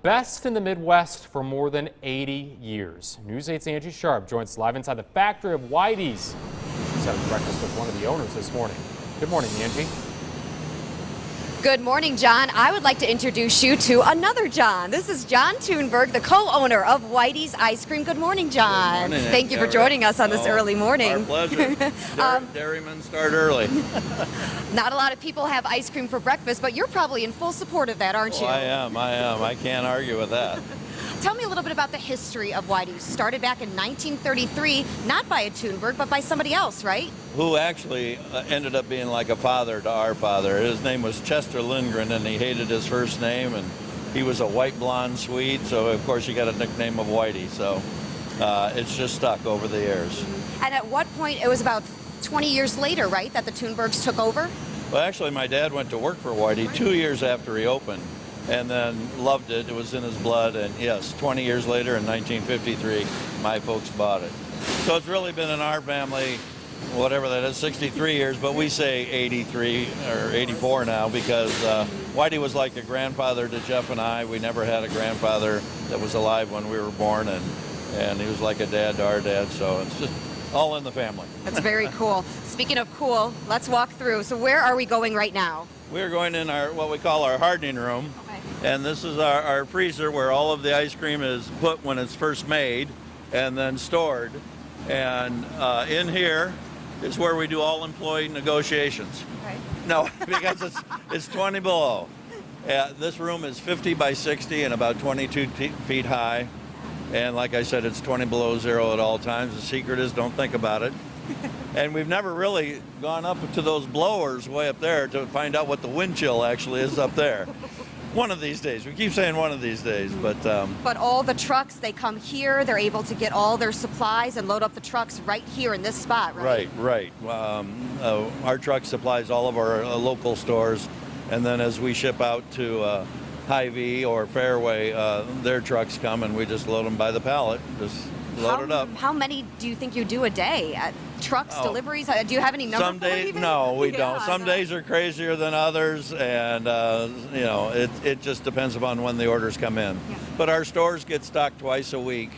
best in the Midwest for more than 80 years. News 8's Angie Sharp joins us live inside the factory of Whitey's. She's having breakfast with one of the owners this morning. Good morning, Angie. Good morning, John. I would like to introduce you to another John. This is John Thunberg, the co-owner of Whitey's Ice Cream. Good morning, John. Good morning. Thank you for joining us on this early morning. Our pleasure. Dairymen start early. Not a lot of people have ice cream for breakfast, but you're probably in full support of that, aren't you? I am. I can't argue with that. Tell me a little bit about the history of Whitey's. Started back in 1933, not by a Thunberg, but by somebody else, right? Who actually ended up being like a father to our father. His name was Chester Lindgren, and he hated his first name, and he was a white blonde Swede, so of course he got a nickname of Whitey. So it's just stuck over the years. And at what point, it was about 20 years later, right, that the Thunbergs took over? Well, actually, my dad went to work for Whitey 2 years after he opened, and then loved it. It was in his blood, and yes, 20 years later in 1953, my folks bought it. So it's really been in our family, whatever that is, 63 years, but we say 83 or 84 now because Whitey was like a grandfather to Jeff and I. We never had a grandfather that was alive when we were born, and he was like a dad to our dad, so it's just all in the family. That's very cool. Speaking of cool, let's walk through. So where are we going right now? We're going in our what we call our hardening room. Okay. And this is our freezer where all of the ice cream is put when it's first made and then stored. And in here is where we do all employee negotiations. Okay. No, because it's 20 below. This room is 50 by 60 and about 22 feet high. And like I said, it's 20 below zero at all times. The secret is don't think about it. And we've never really gone up to those blowers way up there to find out what the wind chill actually is up there. One of these days. We keep saying one of these days, but... But all the trucks, they come here, they're able to get all their supplies and load up the trucks right here in this spot, right? Right. Our truck supplies all of our local stores, and then as we ship out to Hy-Vee or Fairway, their trucks come and we just load them by the pallet, just load it up. How many do you think you do a day? Trucks, deliveries? Do you have any number? Some days, no, we don't. Some days are crazier than others, and you know, it just depends upon when the orders come in. Yeah. But our stores get stocked twice a week.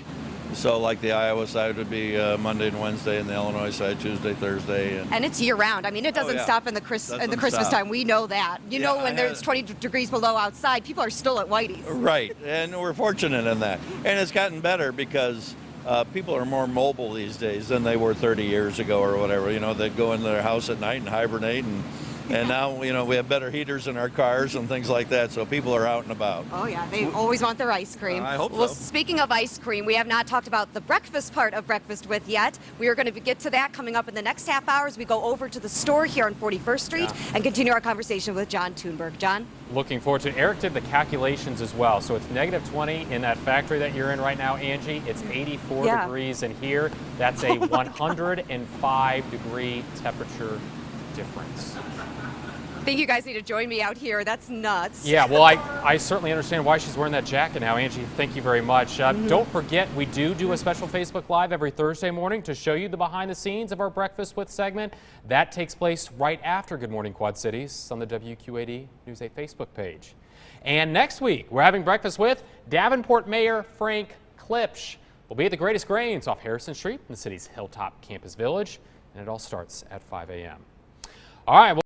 So like the Iowa side would be Monday and Wednesday, and the Illinois side Tuesday, Thursday. And it's year round. I mean, it doesn't stop in the Christmas time. We know that. You know, when there's 20 degrees below outside, people are still at Whitey's. Right, and we're fortunate in that. And it's gotten better because people are more mobile these days than they were 30 years ago or whatever. You know, they'd go into their house at night and hibernate, and now, you know, we have better heaters in our cars and things like that, so people are out and about. Oh, yeah, they always want their ice cream. I hope so. Well, speaking of ice cream, we have not talked about the breakfast part of Breakfast With yet. We are going to get to that coming up in the next half hour as we go over to the store here on 41st Street and continue our conversation with John Thunberg. John? Looking forward to it. Eric did the calculations as well. So it's -20 in that factory that you're in right now, Angie. It's 84 degrees in here. That's a 105-degree temperature difference. I think you guys need to join me out here. That's nuts. Yeah, well, I certainly understand why she's wearing that jacket now, Angie. Thank you very much. Don't forget, we do a special Facebook Live every Thursday morning to show you the behind the scenes of our Breakfast With segment. That takes place right after Good Morning Quad Cities on the WQAD News 8 Facebook page. And next week, we're having Breakfast with Davenport Mayor Frank Klipsch. We'll be at the Greatest Grains off Harrison Street in the city's Hilltop Campus Village, and it all starts at 5 a.m. All right. Well